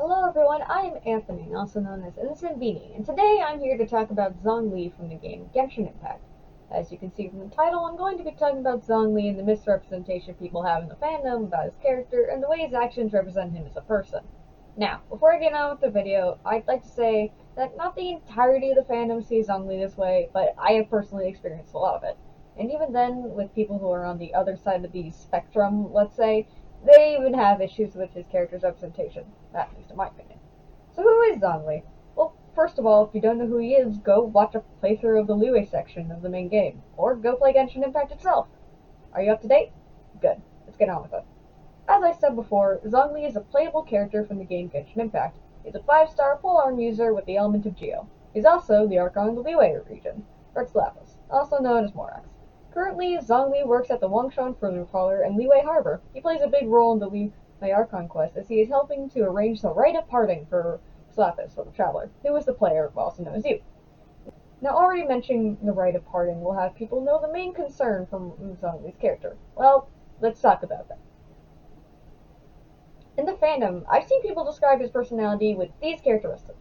Hello everyone, I am Anthony, also known as Innocent Beanie, and today I'm here to talk about Zhongli from the game Genshin Impact. As you can see from the title, I'm going to be talking about Zhongli and the misrepresentation people have in the fandom about his character and the way his actions represent him as a person. Now, before I get on with the video, I'd like to say that not the entirety of the fandom sees Zhongli this way, but I have personally experienced a lot of it. And even then, with people who are on the other side of the spectrum, let's say, they even have issues with his character's representation, at least in my opinion. So who is Zhongli? Well, first of all, if you don't know who he is, go watch a playthrough of the Liyue section of the main game, or go play Genshin Impact itself. Are you up to date? Good. Let's get on with it. As I said before, Zhongli is a playable character from the game Genshin Impact. He's a 5-star full-arm user with the element of Geo. He's also the Archon of the Liyue region, Rex Lapis, also known as Morax. Currently, Zhongli works at the Wangshan Further Parlor in Liyue Harbor. He plays a big role in the Liyue Archon Quests as he is helping to arrange the rite of parting for Slapis, or the Traveler, who is the player also known as you. Now, already mentioning the rite of parting will have people know the main concern from Zhongli's character. Well, let's talk about that. In the fandom, I've seen people describe his personality with these characteristics: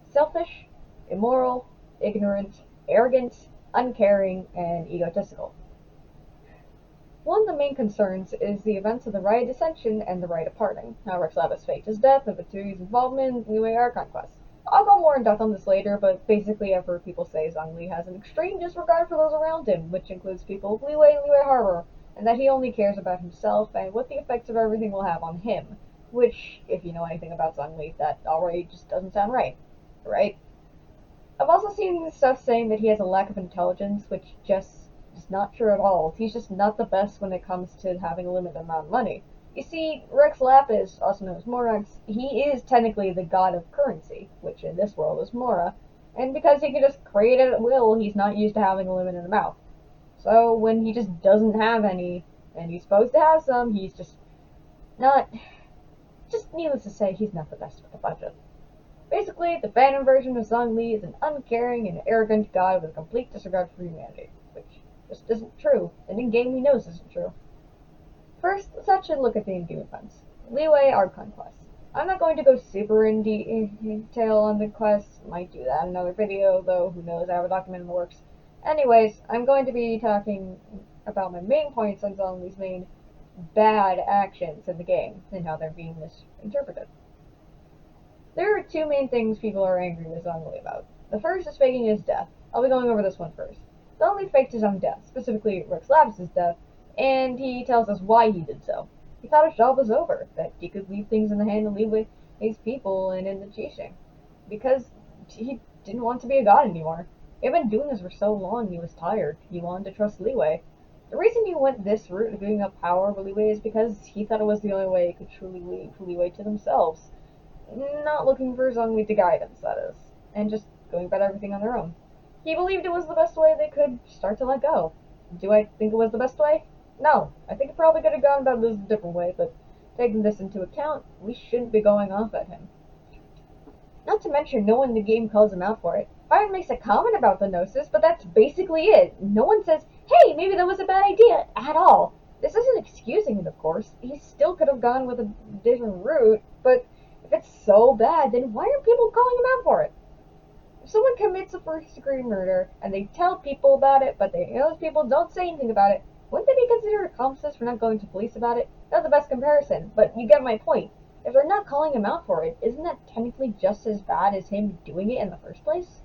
selfish, immoral, ignorant, arrogant, uncaring, and egotistical. One of the main concerns is the events of the Rite of Dissension and the Rite of Parting, how Rex Lapis faked his death and Vitui's involvement in Liyue Archon Quests. I'll go more in depth on this later, but basically I've heard people say Zhongli has an extreme disregard for those around him, which includes people of Liyue and Liyue Harbor, and that he only cares about himself and what the effects of everything will have on him, which, if you know anything about Zhongli, that already just doesn't sound right, right? I've also seen stuff saying that he has a lack of intelligence, which just is not true at all. He's just not the best when it comes to having a limited amount of money. You see, Rex Lapis, also known as Morax, he is technically the god of currency, which in this world is Mora, and because he can just create it at will, he's not used to having a limited amount. So when he just doesn't have any, and he's supposed to have some, he's just not... Just needless to say, he's not the best with the budget. Basically, the fandom version of Zhongli is an uncaring and arrogant god with a complete disregard for humanity, which just isn't true, and in-game we know this isn't true. First, let's actually look at the in-game events. Liyue Archon Quests. I'm not going to go super in detail on the quests, might do that in another video, though who knows, I have a document in the works. Anyways, I'm going to be talking about my main points on Zhongli's main bad actions in the game, and how they're being misinterpreted. There are two main things people are angry with Zhongli about. The first is faking his death. I'll be going over this one first. Zhongli faked his own death, specifically Rex Lapis' death, and he tells us why he did so. He thought his job was over, that he could leave things in the hand of Liyue's people and in the Qixing, because he didn't want to be a god anymore. He had been doing this for so long he was tired. He wanted to trust Liyue. The reason he went this route of giving up power over Liyue is because he thought it was the only way he could truly leave Liyue to themselves. Not looking for Zhongli to guidance, that is, and just going about everything on their own. He believed it was the best way they could start to let go. Do I think it was the best way? No. I think it probably could have gone about this a different way, but taking this into account, we shouldn't be going off at him. Not to mention, no one in the game calls him out for it. Byron makes a comment about the Gnosis, but that's basically it. No one says, hey, maybe that was a bad idea, at all. This isn't excusing it, of course. He still could have gone with a different route, but if it's so bad, then why are people calling him out for it? If someone commits a first-degree murder, and they tell people about it, but those people don't say anything about it, wouldn't they be considered accomplices for not going to police about it? That's the best comparison, but you get my point. If they're not calling him out for it, isn't that technically just as bad as him doing it in the first place?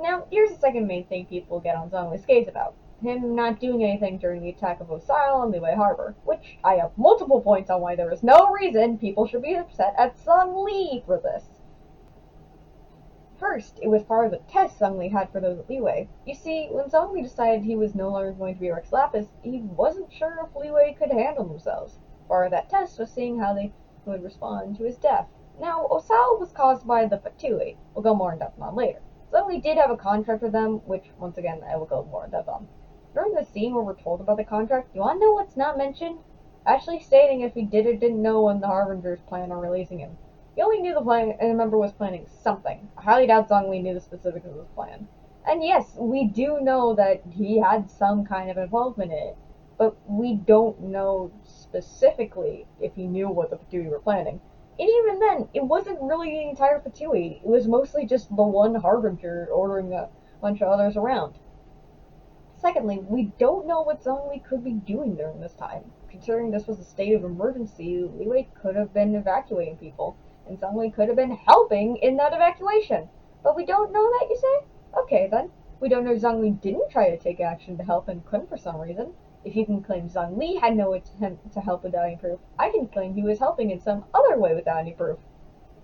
Now, here's the second main thing people get on Zhongli's case about. Him not doing anything during the attack of Osile on Liyue Harbor, which I have multiple points on why there is no reason people should be upset at Zhongli for this. First, it was part of the test Zhongli had for those at Liyue. You see, when Zhongli decided he was no longer going to be Rex Lapis, he wasn't sure if Liyue could handle themselves. Part of that test was seeing how they would respond to his death. Now, Osile was caused by the Fatui. We'll go more in depth on later. Zhongli did have a contract with them, which, once again, I will go more in depth on. During the scene where we're told about the contract, you want to know what's not mentioned? Actually stating if he did or didn't know when the Harbingers planned on releasing him. He only knew the plan, and remember was planning something. I highly doubt Zhongli knew the specifics of his plan. And yes, we do know that he had some kind of involvement in it, but we don't know specifically if he knew what the Fatui were planning. And even then, it wasn't really the entire Fatui. It was mostly just the one Harbinger ordering a bunch of others around. Secondly, we don't know what Zhongli could be doing during this time. Considering this was a state of emergency, Liyue could have been evacuating people, and Zhongli could have been helping in that evacuation. But we don't know that, you say? Okay then. We don't know Zhongli didn't try to take action to help and couldn't for some reason. If you can claim Zhongli had no attempt to help without any proof, I can claim he was helping in some other way without any proof.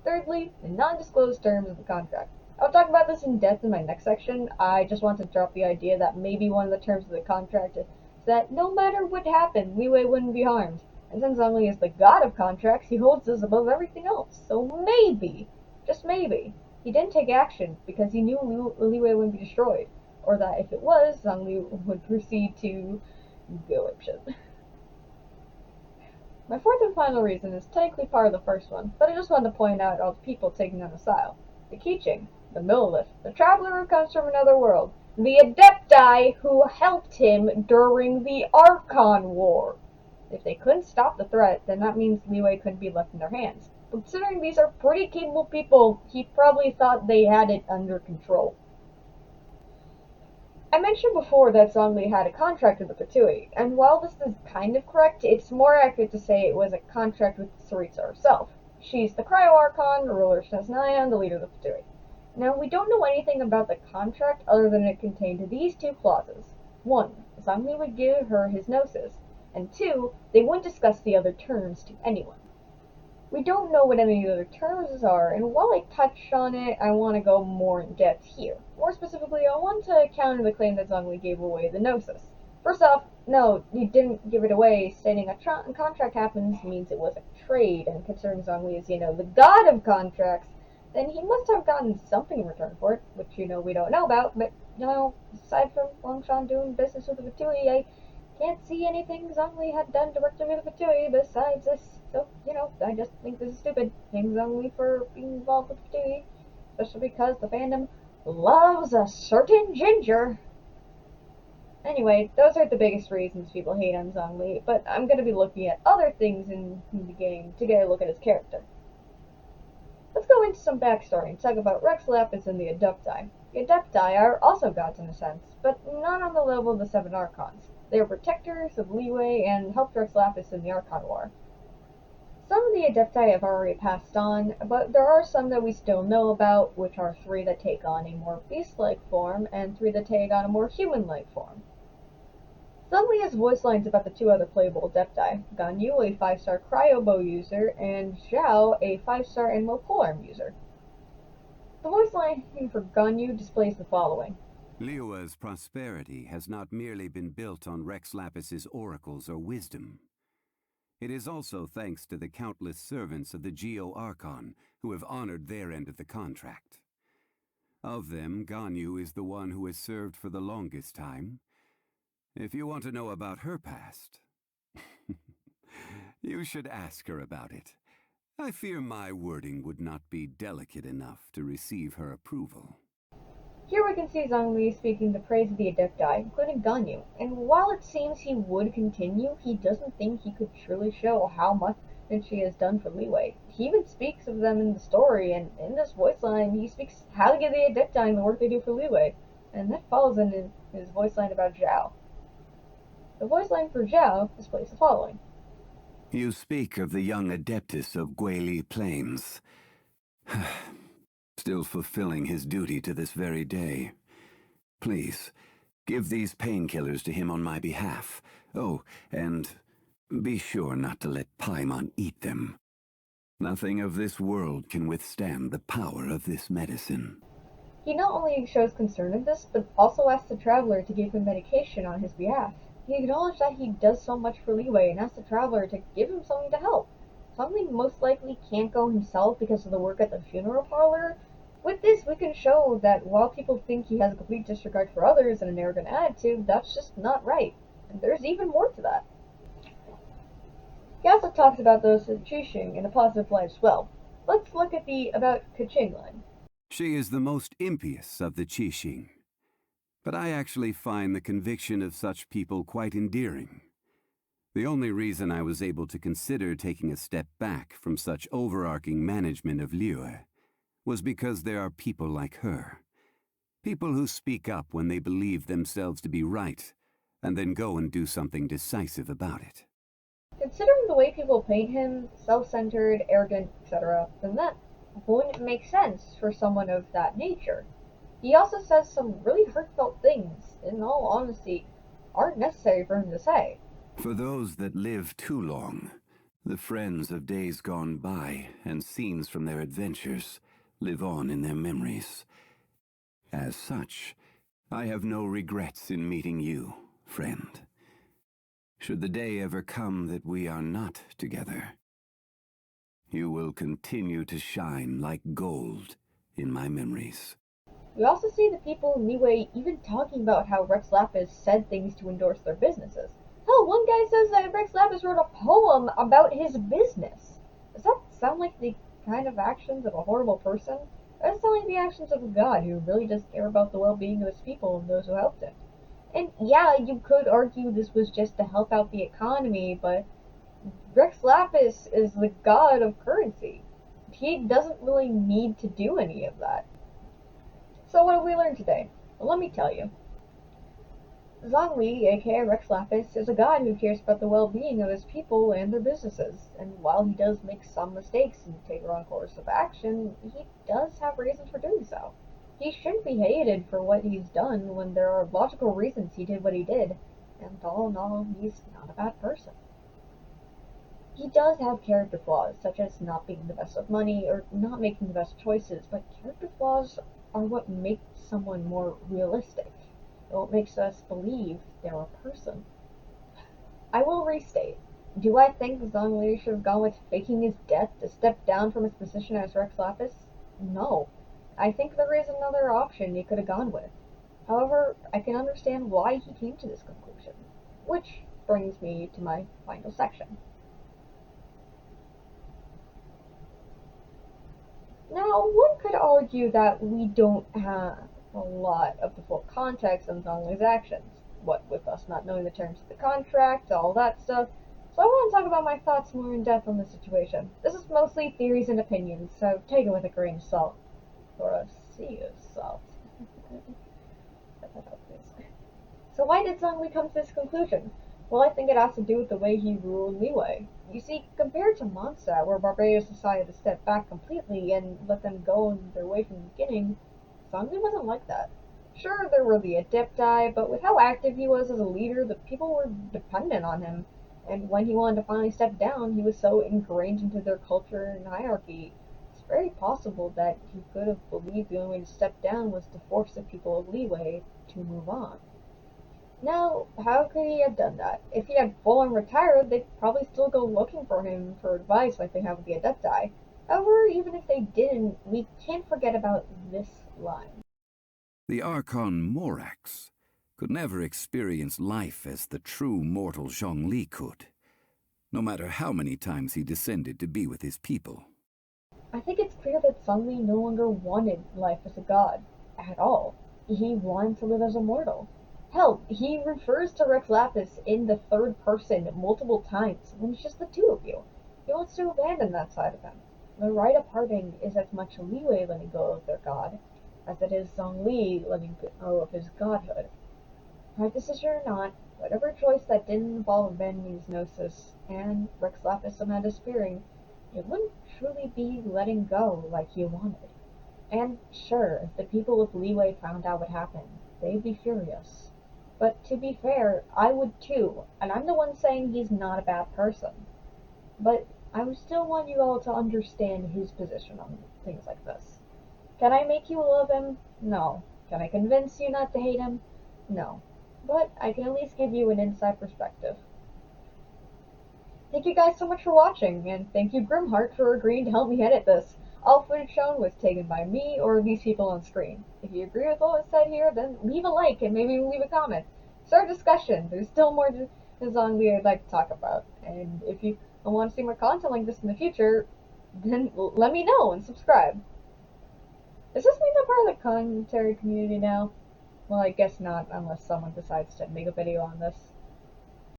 Thirdly, the non-disclosed terms of the contract. I'll talk about this in depth in my next section. I just want to drop the idea that maybe one of the terms of the contract is that no matter what happened, Liyue wouldn't be harmed. And since Zhongli is the god of contracts, he holds this above everything else. So maybe, just maybe, he didn't take action because he knew Liyue wouldn't be destroyed. Or that if it was, Zhongli would proceed to go apeshit. My fourth and final reason is technically part of the first one, but I just wanted to point out all the people taking on Asile. The Keeching, the Millilith, the Traveler who comes from another world, the Adepti who helped him during the Archon War. If they couldn't stop the threat, then that means Liyue couldn't be left in their hands. But considering these are pretty capable people, he probably thought they had it under control. I mentioned before that Zhongli had a contract with the Fatui, and while this is kind of correct, it's more accurate to say it was a contract with Tsaritsa herself. She's the Cryo Archon, the ruler of Snezhnaya, and the leader of the Fatui. Now, we don't know anything about the contract other than it contained these two clauses. 1. Zhongli would give her his gnosis, and 2. They wouldn't discuss the other terms to anyone. We don't know what any of the other terms are, and while I touch on it, I want to go more in depth here. More specifically, I want to counter the claim that Zhongli gave away the Gnosis. First off, no, he didn't give it away. Stating a contract happens means it was a trade, and considering Zhongli is, the god of contracts, then he must have gotten something in return for it, which, we don't know about, but, aside from Longshan doing business with the Fatui, I can't see anything Zhongli had done directly with the Fatui besides this. So, I just think this is stupid. Blame Zhongli for being involved with the Fatui, especially because the fandom loves a certain ginger. Anyway, those are the biggest reasons people hate on Zhongli, but I'm going to be looking at other things in the game to get a look at his character. Let's go into some backstory and talk about Rex Lapis and the Adepti. The Adepti are also gods in a sense, but not on the level of the Seven Archons. They are protectors of Liyue and helped Rex Lapis in the Archon War. Some of the Adepti have already passed on, but there are some that we still know about, which are 3 that take on a more beast-like form, and 3 that take on a more human-like form. Zhongli has voice lines about the 2 other playable Adepti, Ganyu, a 5-star Cryobow user, and Zhao, a 5-star Animal Polearm user. The voice line for Ganyu displays the following. Liyue's prosperity has not merely been built on Rex Lapis's oracles or wisdom. It is also thanks to the countless servants of the Geo Archon who have honored their end of the contract. Of them, Ganyu is the one who has served for the longest time. If you want to know about her past, you should ask her about it. I fear my wording would not be delicate enough to receive her approval. Here we can see Zhongli speaking the praise of the Adepti, including Ganyu, and while it seems he would continue, he doesn't think he could truly show how much she has done for Liyue. He even speaks of them in the story, and in this voice line, he speaks how to give the Adepti and the work they do for Liyue, and that follows in his voice line about Zhao. The voice line for Zhao displays the following. You speak of the young Adeptus of Guili Plains. Still fulfilling his duty to this very day. Please, give these painkillers to him on my behalf. Oh, and be sure not to let Paimon eat them. Nothing of this world can withstand the power of this medicine. He not only shows concern of this, but also asks the Traveler to give him medication on his behalf. He acknowledged that he does so much for Liyue and asked the Traveler to give him something to help. Something most likely can't go himself because of the work at the funeral parlor. With this, we can show that while people think he has a complete disregard for others and an arrogant attitude, that's just not right. And there's even more to that. He also talks about those of Qixing in a positive light as well. Let's look at the about Keqing line. She is the most impious of the Qixing. But I actually find the conviction of such people quite endearing. The only reason I was able to consider taking a step back from such overarching management of Liyue was because there are people like her. People who speak up when they believe themselves to be right, and then go and do something decisive about it. Considering the way people paint him, self-centered, arrogant, etc., then that wouldn't make sense for someone of that nature. He also says some really heartfelt things, in all honesty, aren't necessary for him to say. For those that live too long, the friends of days gone by and scenes from their adventures live on in their memories. As such, I have no regrets in meeting you, friend. Should the day ever come that we are not together, you will continue to shine like gold in my memories. We also see the people in Liyue even talking about how Rex Lapis said things to endorse their businesses. Hell, one guy says that Rex Lapis wrote a poem about his business. Does that sound like the kind of actions of a horrible person? Or does it sound like the actions of a god who really does care about the well-being of his people and those who helped him? And yeah, you could argue this was just to help out the economy, but Rex Lapis is the god of currency. He doesn't really need to do any of that. So what have we learned today? Well, let me tell you. Zhongli, aka Rex Lapis, is a god who cares about the well-being of his people and their businesses, and while he does make some mistakes and take the wrong course of action, he does have reasons for doing so. He shouldn't be hated for what he's done when there are logical reasons he did what he did, and all in all, he's not a bad person. He does have character flaws, such as not being the best with money or not making the best choices, but character flaws are what make someone more realistic. What makes us believe they're a person. I will restate. Do I think Zhongli should have gone with faking his death to step down from his position as Rex Lapis? No. I think there is another option he could have gone with. However, I can understand why he came to this conclusion. Which brings me to my final section. Now, one could argue that we don't have a lot of the full context on Zhongli's actions, what with us not knowing the terms of the contract, all that stuff, so I want to talk about my thoughts more in depth on the situation. This is mostly theories and opinions, so take it with a grain of salt. Or a sea of salt. So why did Zhongli come to this conclusion? Well, I think it has to do with the way he ruled Liyue. You see, compared to Mondstadt, where Barbados decided to step back completely and let them go in their way from the beginning, Zhongli wasn't like that. Sure, there were the Adepti, but with how active he was as a leader, the people were dependent on him, and when he wanted to finally step down, he was so ingrained into their culture and hierarchy. It's very possible that he could have believed the only way to step down was to force the people of Liyue to move on. Now, how could he have done that? If he had full-on retired, they'd probably still go looking for him for advice like they have with the Adepti. However, even if they didn't, we can't forget about this line. The Archon Morax could never experience life as the true mortal Zhongli could, no matter how many times he descended to be with his people. I think it's clear that Zhongli no longer wanted life as a god, at all. He wanted to live as a mortal. Hell, he refers to Rex Lapis in the third person multiple times when it's just the two of you. He wants to abandon that side of him. The rite of parting is as much Liyue letting go of their god as it is Zhongli letting go of his godhood. Right decision or not, whatever choice that didn't involve abandoning his gnosis and Rex Lapis somehow disappearing, it wouldn't truly be letting go like he wanted. And sure, if the people of Liyue found out what happened, they'd be furious. But to be fair, I would too, and I'm the one saying he's not a bad person. But I would still want you all to understand his position on things like this. Can I make you love him? No. Can I convince you not to hate him? No. But I can at least give you an inside perspective. Thank you guys so much for watching, and thank you Grimheart for agreeing to help me edit this. All footage shown was taken by me or these people on screen. If you agree with what was said here, then leave a like and maybe leave a comment. Start a discussion. There's still more to Zhongli I'd like to talk about. And if you want to see more content like this in the future, then let me know and subscribe. Does this mean I'm part of the commentary community now? Well, I guess not, unless someone decides to make a video on this.